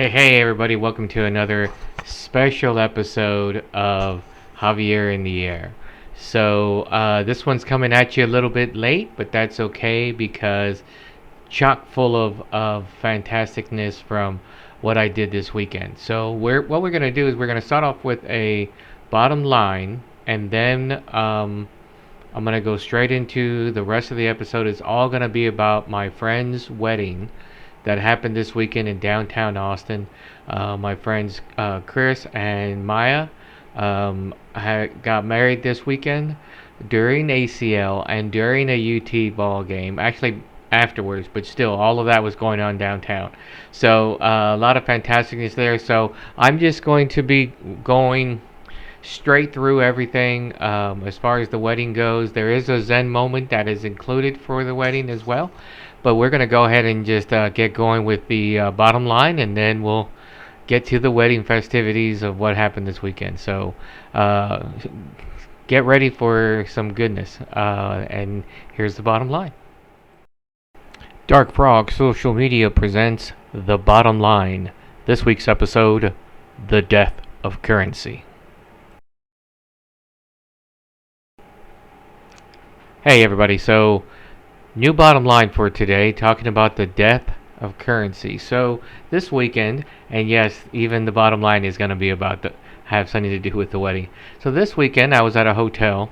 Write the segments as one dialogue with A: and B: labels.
A: Hey everybody, welcome to another special episode of Javier in the Air. This one's coming at you a little bit late, but that's okay because chock full of fantasticness from what I did this weekend. What we're going to do is we're going to start off with a bottom line, and then I'm going to go straight into the rest of the episode. It's all going to be about my friend's wedding that happened this weekend in downtown Austin. My friends Chris and Maya got married this weekend during ACL and during a UT ball game. Actually, afterwards, but still, all of that was going on downtown. A lot of fantasticness there. So I'm just going to be going straight through everything as far as the wedding goes. There is a Zen moment that is included for the wedding as well. But we're going to go ahead and just get going with the bottom line, and then we'll get to the wedding festivities of what happened this weekend. Get ready for some goodness. And here's the bottom line. Dark Frog Social Media presents The Bottom Line. This week's episode, The Death of Currency. Hey everybody, new bottom line for today, talking about the death of currency. So this weekend, and yes, even the bottom line is going to be have something to do with the wedding. So this weekend, I was at a hotel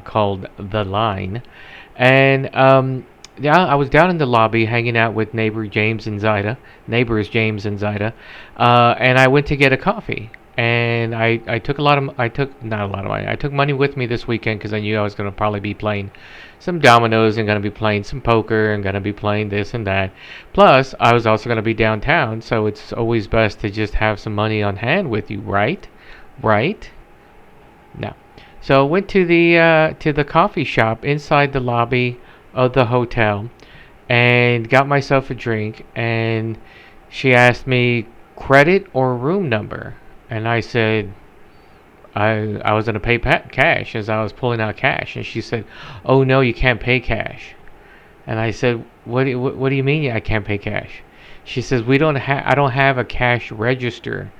A: called The Line, and I was down in the lobby hanging out with neighbors James and Zaida, and I went to get a coffee. And I took not a lot of money. I took money with me this weekend because I knew I was going to probably be playing some dominoes and going to be playing some poker and going to be playing this and that. Plus, I was also going to be downtown, so it's always best to just have some money on hand with you, right? Right? No. So I went to the coffee shop inside the lobby of the hotel and got myself a drink. And she asked me credit or room number. And I said, I was going to pay cash as I was pulling out cash. And she said, oh, no, you can't pay cash. And I said, what do you mean I can't pay cash? She says, I don't have a cash register.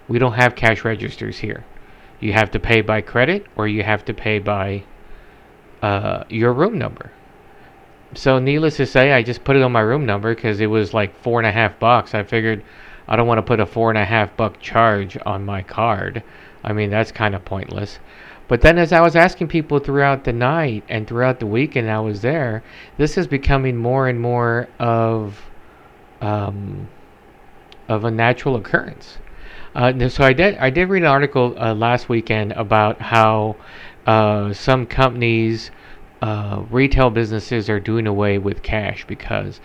A: We don't have cash registers here. You have to pay by credit or you have to pay by your room number. So needless to say, I just put it on my room number because it was like $4.50. I figured I don't want to put a $4.50 charge on my card. I mean, that's kind of pointless. But then as I was asking people throughout the night and throughout the weekend I was there, this is becoming more and more of a natural occurrence. So I did read an article last weekend about how some companies, retail businesses are doing away with cash because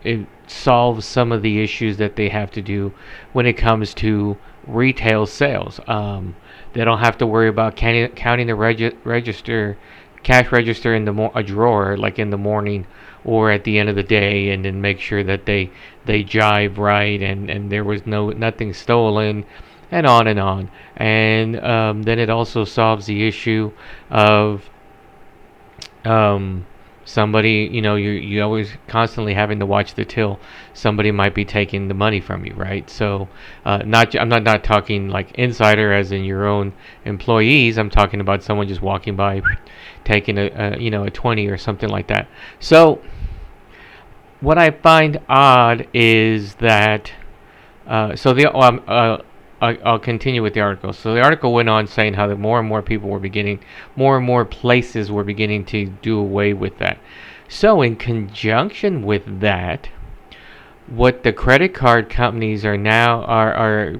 A: it solves some of the issues that they have to do when it comes to retail sales. They don't have to worry about counting the cash register in a drawer like in the morning or at the end of the day, and then make sure that they jive right and there was nothing stolen, and on and on. And then it also solves the issue of somebody, you always constantly having to watch the till. Somebody might be taking the money from you, right? So I'm not talking like insider as in your own employees. I'm talking about someone just walking by taking a 20 or something like that. So what I find odd is that I'll continue with the article. So the article went on saying how that more and more places were beginning to do away with that. So in conjunction with that, what the credit card companies are now are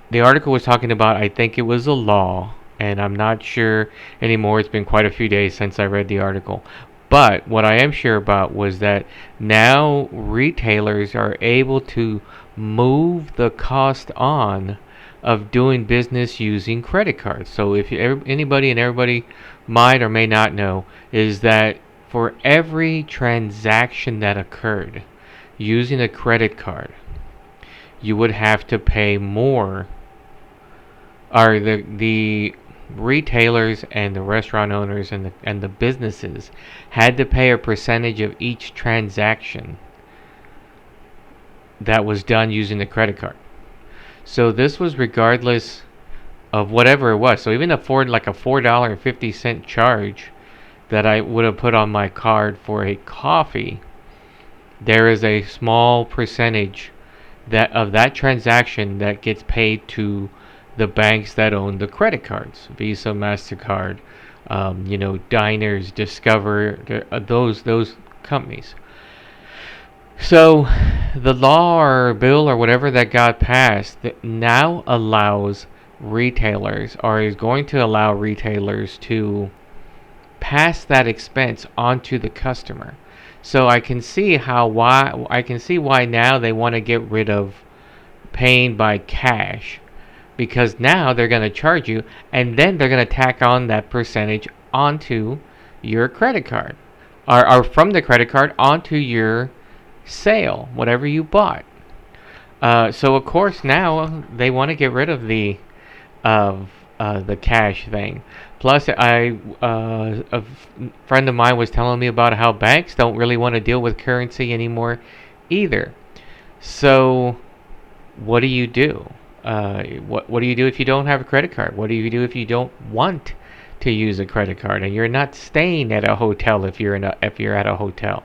A: the article was talking about, I think it was a law, and I'm not sure anymore. It's been quite a few days since I read the article. But what I am sure about was that now retailers are able to move the cost on of doing business using credit cards. So if anybody and everybody might or may not know, is that for every transaction that occurred using a credit card, you would have to pay more, or the retailers and the restaurant owners and the businesses had to pay a percentage of each transaction that was done using the credit card. So this was regardless of whatever it was. So even like a $4.50 charge that I would have put on my card for a coffee, there is a small percentage that of that transaction that gets paid to the banks that own the credit cards, Visa, Mastercard, Diners, Discover, those companies. So the law or bill or whatever that got passed that now allows retailers, or is going to allow retailers to pass that expense onto the customer. So I can see why now they want to get rid of paying by cash, because now they're going to charge you and then they're going to tack on that percentage onto your credit card, or from the credit card onto your sale, whatever you bought. So of course now they want to get rid of the cash thing. Plus, a friend of mine was telling me about how banks don't really want to deal with currency anymore either. So what do you do? What do you do if you don't have a credit card? What do you do if you don't want to use a credit card and you're not staying at a hotel if you're at a hotel?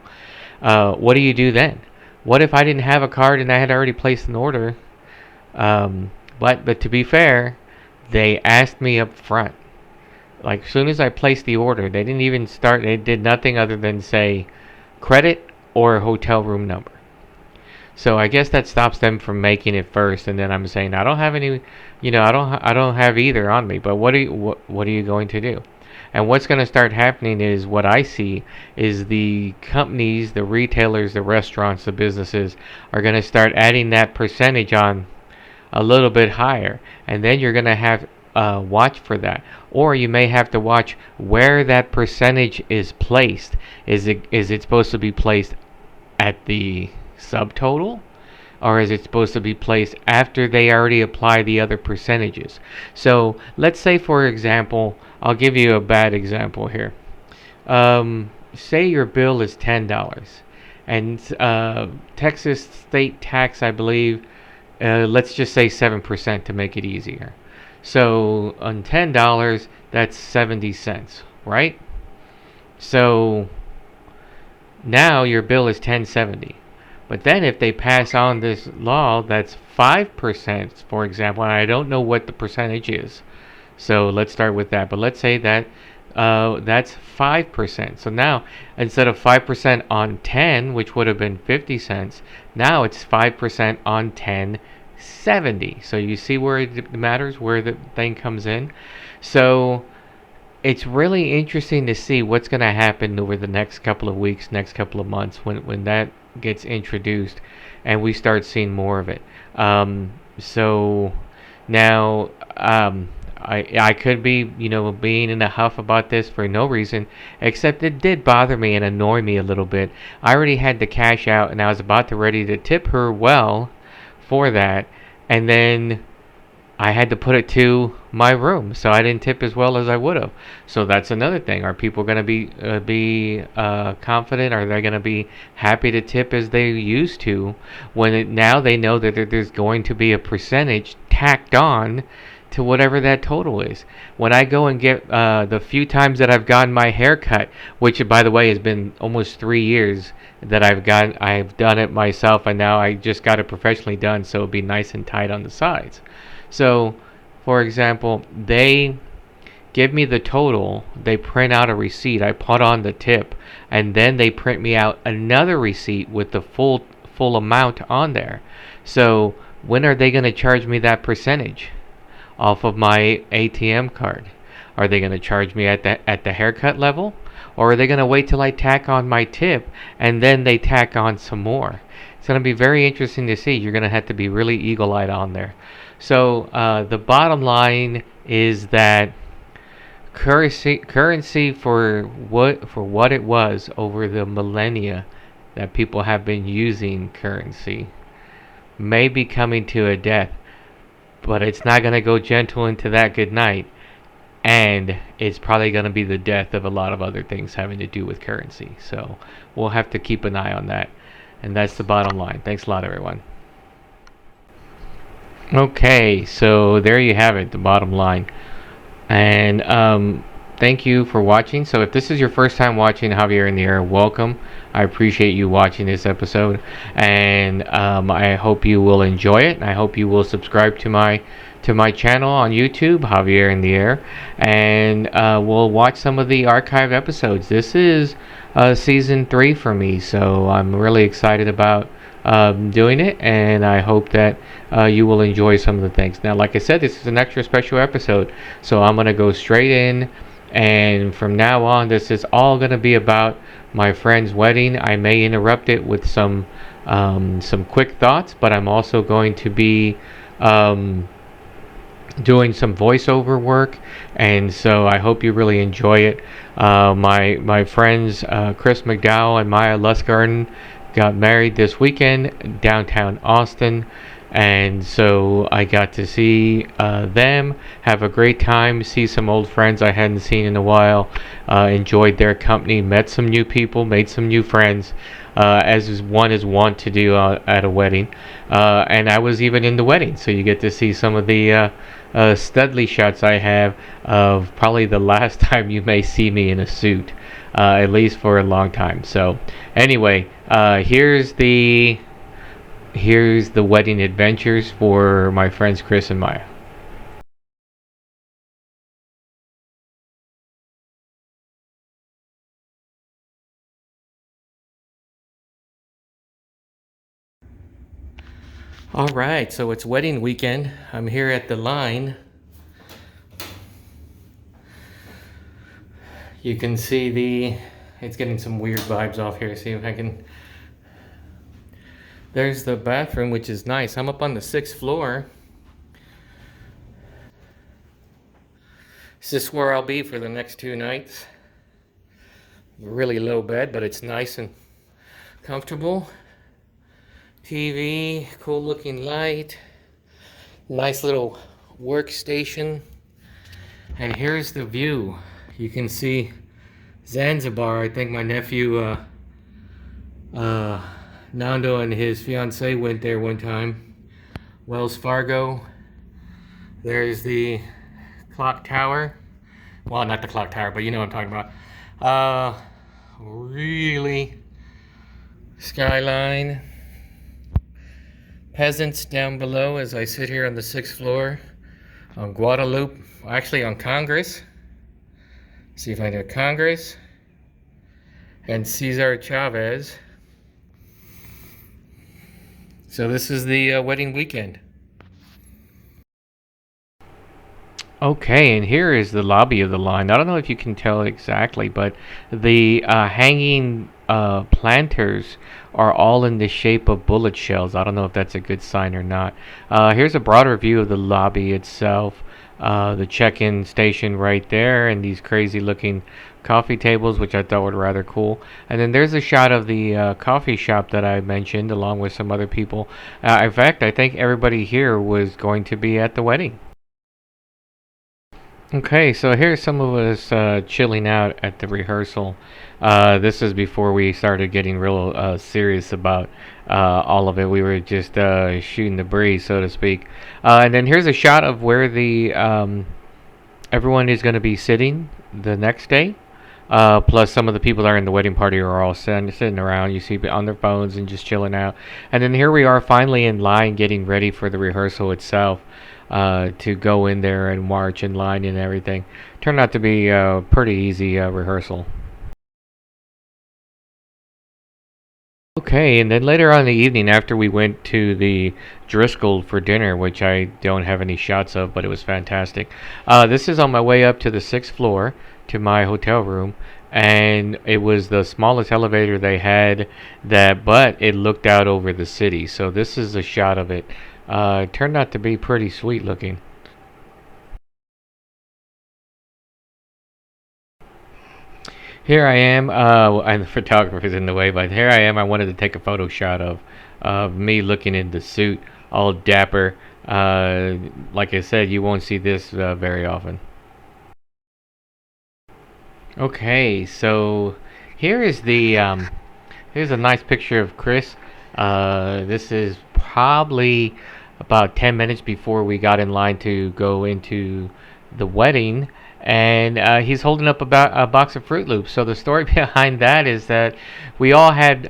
A: What do you do then? What if I didn't have a card and I had already placed an order? But to be fair, they asked me up front. Like, as soon as I placed the order, they didn't even start. They did nothing other than say credit or hotel room number. So I guess that stops them from making it first. And then I'm saying I don't have any, I don't have either on me. But what are you going to do? And what's going to start happening is what I see is the companies, the retailers, the restaurants, the businesses are going to start adding that percentage on a little bit higher, and then you're going to have watch for that, or you may have to watch where that percentage is placed. Is it supposed to be placed at the subtotal, or is it supposed to be placed after they already apply the other percentages? So let's say, for example, I'll give you a bad example here. Say your bill is $10, and Texas state tax, I believe, let's just say 7% to make it easier. So on $10, that's 70 cents, right? So now your bill is 1070. But then if they pass on this law that's 5%, for example, and I don't know what the percentage is. So let's start with that. But let's say that that's 5%. So now instead of 5% on 10, which would have been 50 cents, now it's 5% on 1070. So you see where it matters, where the thing comes in. So it's really interesting to see what's going to happen over the next couple of weeks, next couple of months when that gets introduced and we start seeing more of it. So now I could be, being in a huff about this for no reason, except it did bother me and annoy me a little bit. I already had the cash out and I was about to ready to tip her well for that, and then I had to put it to my room, so I didn't tip as well as I would have. So that's another thing. Are people going to be confident? Are they going to be happy to tip as they used to when now they know that there's going to be a percentage tacked on to whatever that total is? When I go and get the few times that I've gotten my hair cut, which by the way has been almost 3 years that I've done it myself, and now I just got it professionally done, so it'll be nice and tight on the sides. So, for example, they give me the total, they print out a receipt, I put on the tip, and then they print me out another receipt with the full amount on there. So, when are they going to charge me that percentage off of my ATM card? Are they going to charge me at the haircut level? Or are they going to wait till I tack on my tip and then they tack on some more? It's going to be very interesting to see. You're going to have to be really eagle-eyed on there. So the bottom line is that currency for what it was over the millennia that people have been using currency may be coming to a death, but it's not going to go gentle into that good night, and it's probably going to be the death of a lot of other things having to do with currency. So we'll have to keep an eye on that, and that's the bottom line. Thanks a lot, everyone. Okay, so there you have it, the bottom line. And thank you for watching. So if this is your first time watching Javier in the Air, welcome. I appreciate you watching this episode, and I hope you will enjoy it. I hope you will subscribe to my channel on YouTube, Javier in the Air, and we'll watch some of the archive episodes. This is season 3 for me, so I'm really excited about doing it, and I hope that you will enjoy some of the things. Now, like I said, this is an extra special episode, so I'm going to go straight in, and from now on, this is all going to be about my friend's wedding. I may interrupt it with some quick thoughts, but I'm also going to be doing some voiceover work, and so I hope you really enjoy it. My friends Chris McDowell and Maya Lustgarten got married this weekend downtown Austin, and so I got to see them, have a great time, see some old friends I hadn't seen in a while, enjoyed their company, met some new people, made some new friends, as one is wont to do at a wedding. And I was even in the wedding, so you get to see some of the studly shots I have of probably the last time you may see me in a suit, at least for a long time. So anyway, here's the wedding adventures for my friends Chris and Maya. All right, so it's wedding weekend. I'm here at the line. You can see it's getting some weird vibes off here. See if I can. There's the bathroom, which is nice. I'm up on the 6th floor. This is where I'll be for the next 2 nights. Really low bed, but it's nice and comfortable. TV, cool looking light, nice little workstation. And here's the view. You can see Zanzibar. I think my nephew Nando and his fiance went there one time. Wells Fargo. There's the clock tower. Well, not the clock tower, but you know what I'm talking about. Really skyline. Peasants down below as I sit here on the 6th floor on Guadalupe, actually on Congress. See if I do Congress and Cesar Chavez. So this is the wedding weekend. Okay, and here is the lobby of the line. I don't know if you can tell exactly, but the hanging planters are all in the shape of bullet shells. I don't know if that's a good sign or not. Here's a broader view of the lobby itself. The check-in station right there, and these crazy looking coffee tables, which I thought were rather cool. And then there's a shot of the coffee shop that I mentioned, along with some other people. In fact, I think everybody here was going to be at the wedding. Okay, so here's some of us chilling out at the rehearsal. This is before we started getting real serious about all of it. We were just shooting the breeze, so to speak. And then here's a shot of where the everyone is going to be sitting the next day. Plus, some of the people that are in the wedding party are all sitting around. You see on their phones and just chilling out. And then here we are, finally in line, getting ready for the rehearsal itself. To go in there and march in line and everything. Turned out to be a pretty easy rehearsal. Okay, and then later on in the evening, after we went to the Driscoll for dinner, which I don't have any shots of, but it was fantastic. This is on my way up to the 6th floor to my hotel room, and it was the smallest elevator they had, but it looked out over the city. So this is a shot of it. It turned out to be pretty sweet looking. Here I am, and the photographer's in the way, but here I am. I wanted to take a photo shot of me looking in the suit, all dapper. Like I said, you won't see this very often. Okay, so here is here's a nice picture of Chris. This is probably about 10 minutes before we got in line to go into the wedding, and he's holding up a box of Fruit Loops. So the story behind that is that we all had,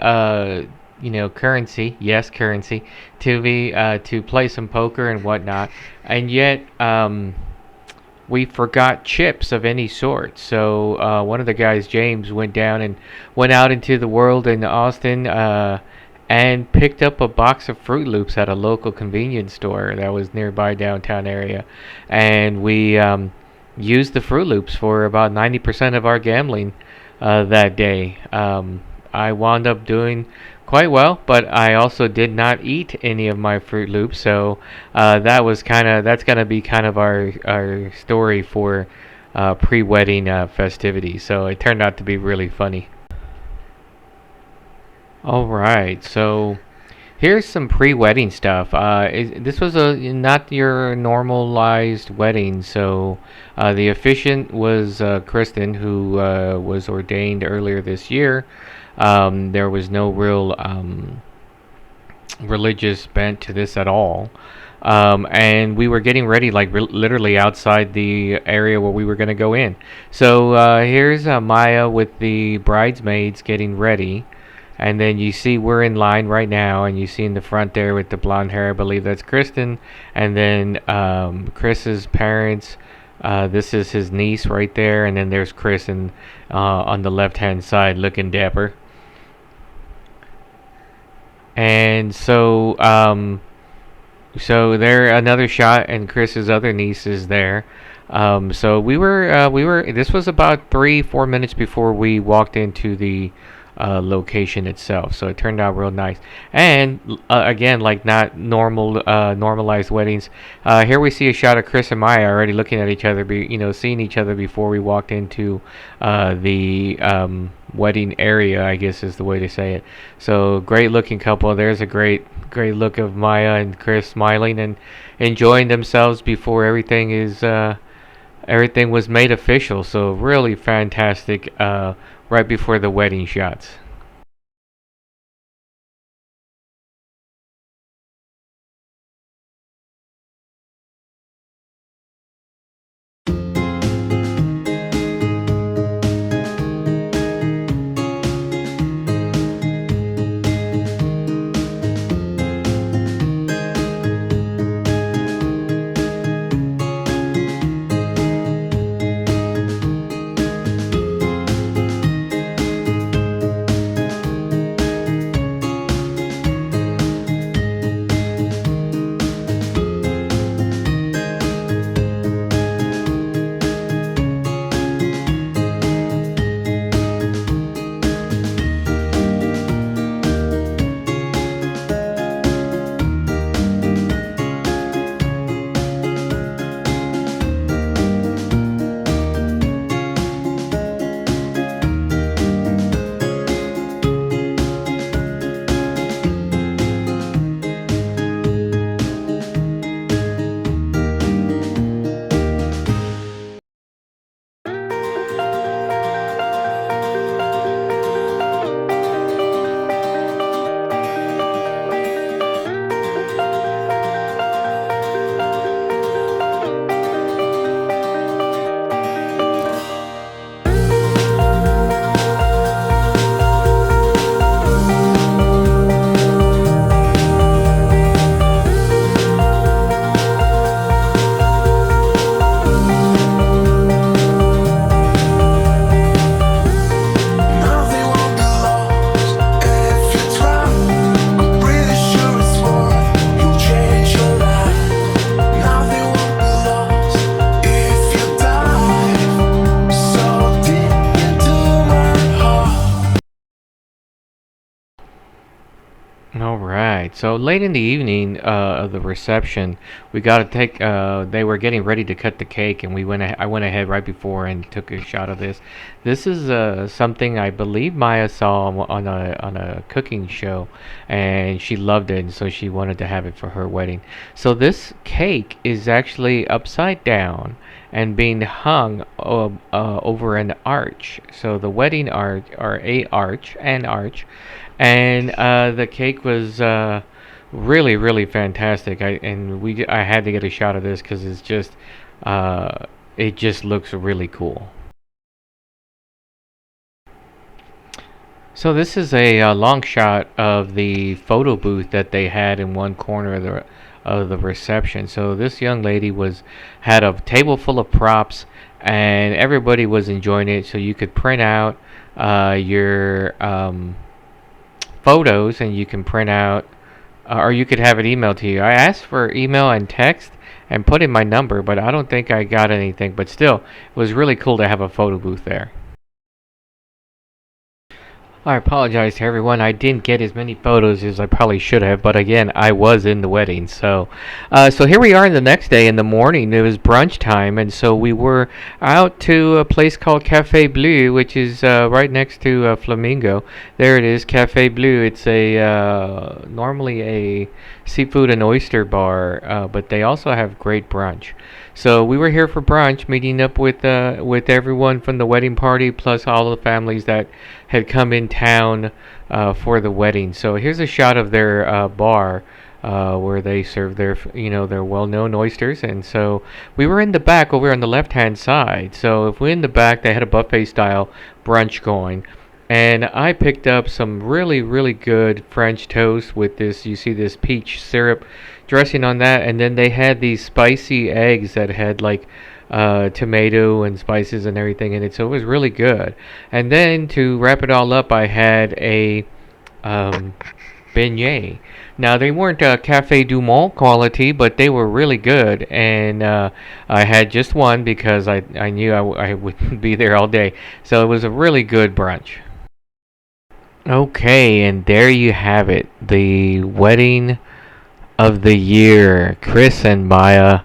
A: currency, yes, currency, to play some poker and whatnot, and yet we forgot chips of any sort. So one of the guys, James, went out into the world in Austin. And picked up a box of Fruit Loops at a local convenience store that was nearby downtown area, and we used the Fruit Loops for about 90% of our gambling that day. I wound up doing quite well, but I also did not eat any of my Fruit Loops, so that's gonna be kind of our story for pre-wedding festivities. So it turned out to be really funny. All right, so here's some pre-wedding stuff. This was not your normalized wedding, so the officiant was Kristen, who was ordained earlier this year. There was no real religious bent to this at all. And we were getting ready, like literally outside the area where we were going to go in. So here's Maya with the bridesmaids getting ready. And then you see we're in line right now, and you see in the front there with the blonde hair, I believe that's Kristen. And then Chris's parents, this is his niece right there. And then there's Chris on the left-hand side looking dapper. And so there another shot, and Chris's other niece is there. So we were. This was about 3-4 minutes before we walked into the location itself. So it turned out real nice. And again, like not normalized weddings. Here we see a shot of Chris and Maya already looking at each other, seeing each other before we walked into the wedding area, I guess is the way to say it. So great looking couple. There's a great look of Maya and Chris smiling and enjoying themselves before everything was made official. So really fantastic. Right before the wedding shots. All right. So late in the evening of the reception, we got to take. They were getting ready to cut the cake, and I went ahead right before and took a shot of this. This is something I believe Maya saw on a cooking show, and she loved it, and so she wanted to have it for her wedding. So this cake is actually upside down and being hung over an arch. So the wedding arch, or an arch, and the cake Really, really fantastic. I had to get a shot of this because uh, it just looks really cool. So this is a long shot of the photo booth that they had in one corner of the reception. So this young lady was had a table full of props, and everybody was enjoying it. So you could print out your photos, and you can print out, or you could have it emailed to you. I asked for email and text and put in my number, but I don't think I got anything. But still, it was really cool to have a photo booth there. I apologize to everyone. I didn't get as many photos as I probably should have, but again, I was in the wedding. So here we are in the next day in the morning. It was brunch time, and so we were out to a place called Cafe Bleu, which is right next to Flamingo. There it is, Cafe Bleu. It's a normally a seafood and oyster bar, but they also have great brunch. So we were here for brunch, meeting up with everyone from the wedding party, plus all the families that had come in town for the wedding. So here's a shot of their bar where they serve their their well-known oysters. And so we were in the back over on the left-hand side. So if we're in the back, they had a buffet style brunch going. And I picked up some really, really good French toast with this, you see this peach syrup dressing on that. And then they had these spicy eggs that had like tomato and spices and everything in it. So it was really good. And then to wrap it all up, I had a um, beignet. Now they weren't Cafe Du Monde quality, but they were really good. And I had just one because I knew I would be there all day. So it was a really good brunch. Okay, and there you have it. The wedding of the year. Chris and Maya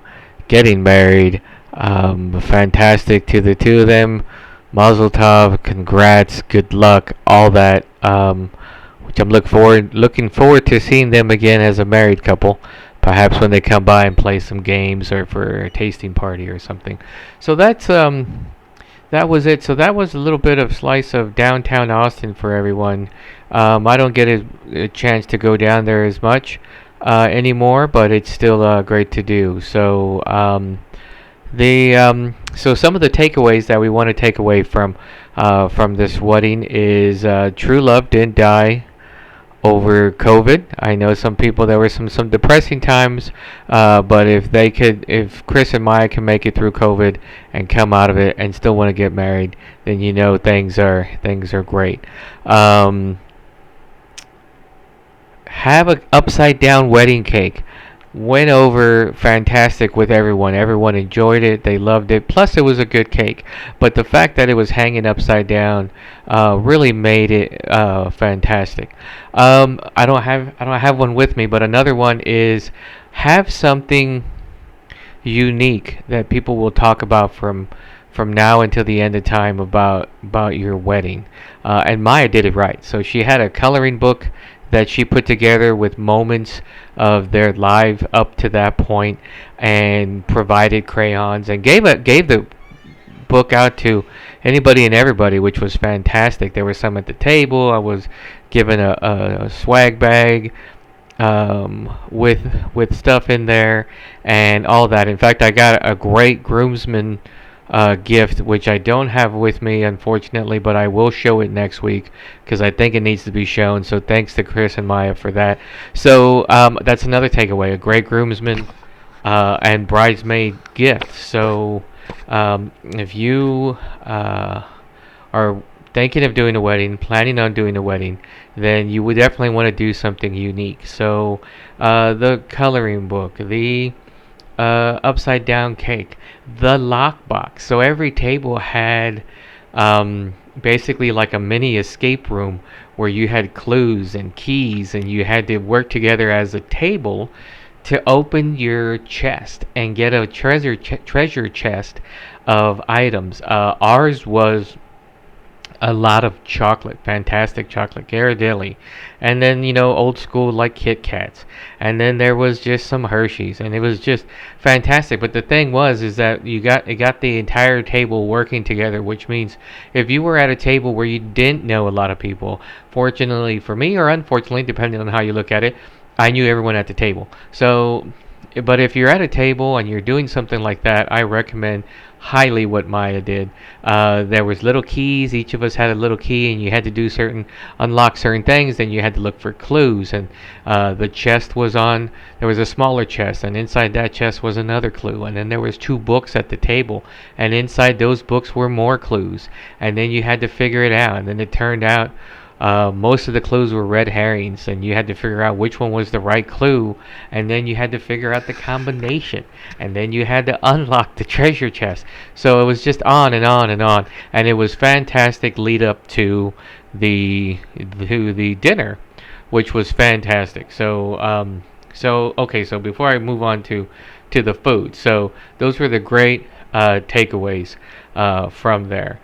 A: getting married. Fantastic to the two of them. Mazel tov, congrats, good luck, all that. Which I'm looking forward to seeing them again as a married couple. Perhaps when they come by and play some games or for a tasting party or something. So that was it. So that was a little bit of slice of downtown Austin for everyone. I don't get a chance to go down there as much anymore, but it's still great to do. So some of the takeaways that we want to take away from this wedding is true love didn't die over COVID. I know some people, there were some depressing times, but if Chris and Maya can make it through COVID and come out of it and still want to get married, then things are great. Have a upside down wedding cake. Went over fantastic with everyone. Everyone enjoyed it. They loved it. Plus, it was a good cake. But the fact that it was hanging upside down really made it fantastic. I don't have one with me, but another one is have something unique that people will talk about from now until the end of time about your wedding. And Maya did it right. So she had a coloring book that she put together with moments of their life up to that point, and provided crayons and gave the book out to anybody and everybody, which was fantastic. There were some at the table. I was given a swag bag with stuff in there and all that. In fact, I got a great groomsman gift, which I don't have with me, unfortunately, but I will show it next week because I think it needs to be shown. So thanks to Chris and Maya for that. So that's another takeaway: a great groomsman and bridesmaid gift. So if you are thinking of doing a wedding, planning on doing a wedding, then you would definitely want to do something unique. So the coloring book, the upside down cake, the lockbox. So every table had basically like a mini escape room where you had clues and keys, and you had to work together as a table to open your chest and get a treasure chest of items. Ours was a lot of chocolate, fantastic chocolate, Ghirardelli, and then old school like Kit Kats, and then there was just some Hershey's, and it was just fantastic. But the thing was, is that it got the entire table working together, which means if you were at a table where you didn't know a lot of people, fortunately for me or unfortunately, depending on how you look at it, I knew everyone at the table. So, but if you're at a table and you're doing something like that, I recommend highly what Maya did. There was little keys. Each of us had a little key, and you had to do unlock certain things. Then you had to look for clues. And the chest was on. There was a smaller chest, and inside that chest was another clue. And then there was two books at the table, and inside those books were more clues. And then you had to figure it out. And then it turned out most of the clues were red herrings, and you had to figure out which one was the right clue, and then you had to figure out the combination, and then you had to unlock the treasure chest. So it was just on and on and on, and it was fantastic lead up to the dinner, which was fantastic. So okay, so before I move on to the food, so those were the great takeaways from there.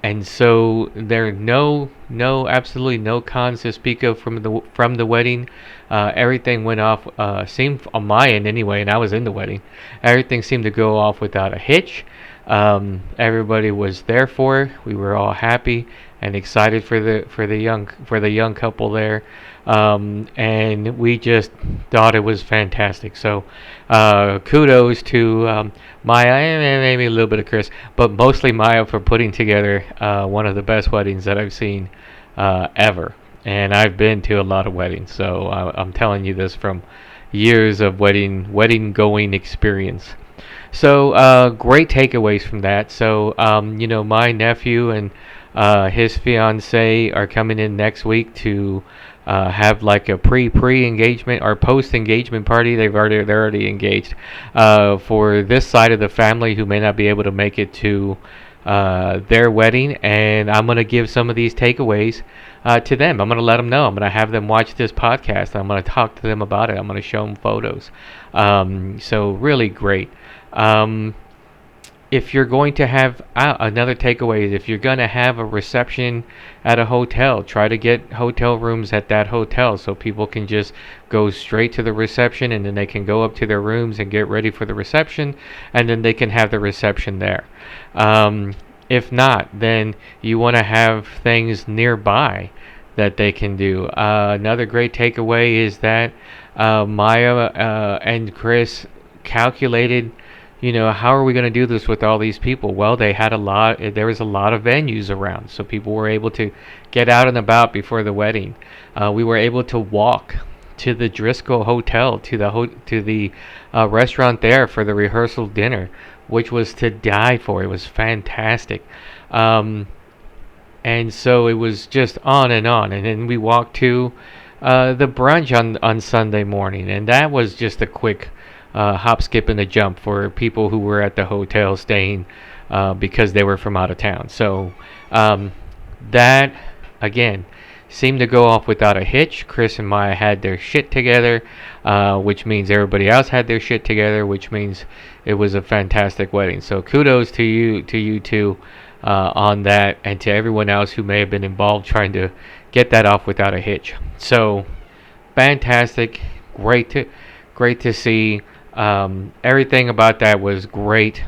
A: And so there are absolutely no cons to speak of from the wedding. Everything went off, seemed on my end anyway, and I was in the wedding. Everything seemed to go off without a hitch. Everybody was there for it. We were all happy and excited for the young couple there, and we just thought it was fantastic. So, kudos to Maya and maybe a little bit of Chris, but mostly Maya for putting together one of the best weddings that I've seen ever. And I've been to a lot of weddings, so I'm telling you this from years of wedding going experience. So great takeaways from that. So my nephew and his fiance are coming in next week to have like a pre engagement or post engagement party. They're already engaged for this side of the family who may not be able to make it to their wedding, and I'm gonna give some of these takeaways to them. I'm gonna let them know. I'm gonna have them watch this podcast. I'm gonna talk to them about it. I'm gonna show them photos. So really great. Um, if you're going to have another takeaway is if you're going to have a reception at a hotel, try to get hotel rooms at that hotel so people can just go straight to the reception, and then they can go up to their rooms and get ready for the reception, and then they can have the reception there. If not, then you want to have things nearby that they can do. Another great takeaway is that Maya and Chris calculated, how are we going to do this with all these people? Well, there was a lot of venues around, so people were able to get out and about before the wedding. We were able to walk to the Driscoll Hotel, to the restaurant there for the rehearsal dinner, which was to die for. It was fantastic. And so it was just on and on. And then we walked to the brunch on Sunday morning, and that was just a quick hop, skip, and a jump for people who were at the hotel staying because they were from out of town. So that, again, seemed to go off without a hitch. Chris and Maya had their shit together, which means everybody else had their shit together, which means it was a fantastic wedding. So kudos to you two on that, and to everyone else who may have been involved trying to get that off without a hitch. So fantastic, great to see. Everything about that was great.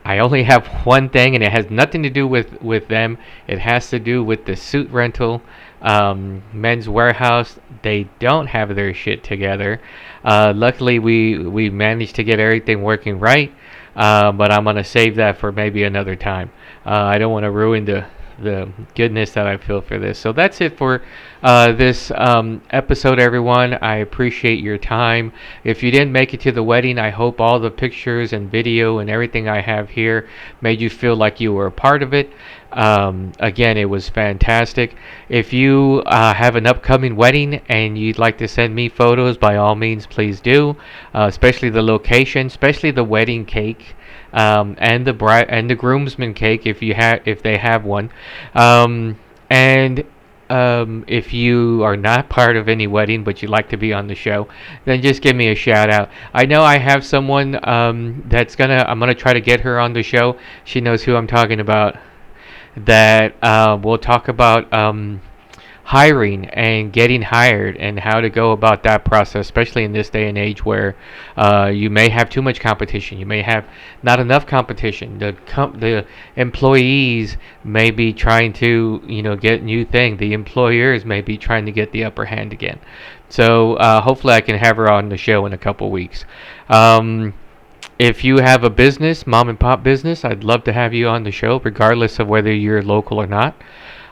A: I only have one thing, and it has nothing to do with them. It has to do with the suit rental. Men's Warehouse, they don't have their shit together. Luckily, we managed to get everything working right, but I'm going to save that for maybe another time. I don't want to ruin the goodness that I feel for this. So that's it for this episode, everyone. I appreciate your time. If you didn't make it to the wedding, I hope all the pictures and video and everything I have here made you feel like you were a part of it. Again, it was fantastic. If you have an upcoming wedding and you'd like to send me photos, by all means, please do. Especially the location, especially the wedding cake. And the bride and the groomsman cake if they have one, and if you are not part of any wedding but you'd like to be on the show, then just give me a shout out. I know I have someone I'm gonna try to get her on the show. She knows who I'm talking about. That we'll talk about hiring and getting hired and how to go about that process, especially in this day and age where you may have too much competition, you may have not enough competition. The employees may be trying to get new thing. The employers may be trying to get the upper hand again. So hopefully I can have her on the show in a couple weeks. If you have a business, mom and pop business, I'd love to have you on the show, regardless of whether you're local or not.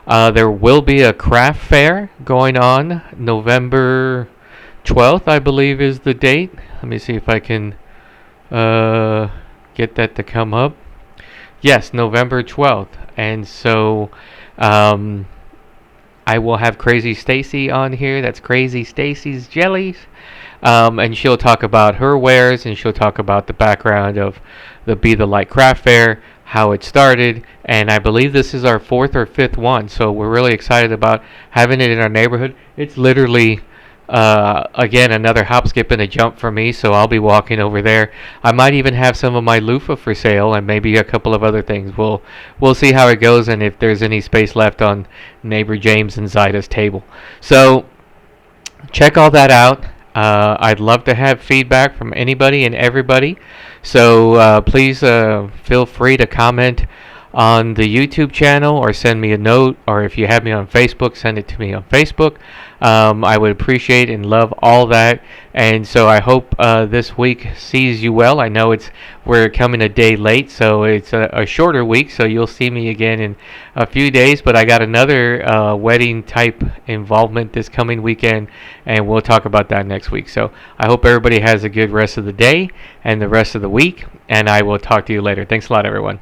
A: There will be a craft fair going on November 12th, I believe is the date. Let me see if I can get that to come up. Yes, November 12th. And so I will have Crazy Stacy on here. That's Crazy Stacy's Jellies. And she'll talk about her wares, and she'll talk about the background of the Be the Light Craft Fair, how it started, and I believe this is our 4th or 5th one, so we're really excited about having it in our neighborhood. It's literally, again, another hop, skip, and a jump for me, so I'll be walking over there. I might even have some of my loofah for sale, and maybe a couple of other things. We'll see how it goes, and if there's any space left on neighbor James and Zida's table. So check all that out. I'd love to have feedback from anybody and everybody. So please feel free to comment on the YouTube channel or send me a note. Or if you have me on Facebook, send it to me on Facebook. I would appreciate and love all that. And so I hope this week sees you well. I know we're coming a day late, so it's a shorter week. So you'll see me again in a few days. But I got another wedding type involvement this coming weekend, and we'll talk about that next week. So I hope everybody has a good rest of the day and the rest of the week, and I will talk to you later. Thanks a lot, everyone.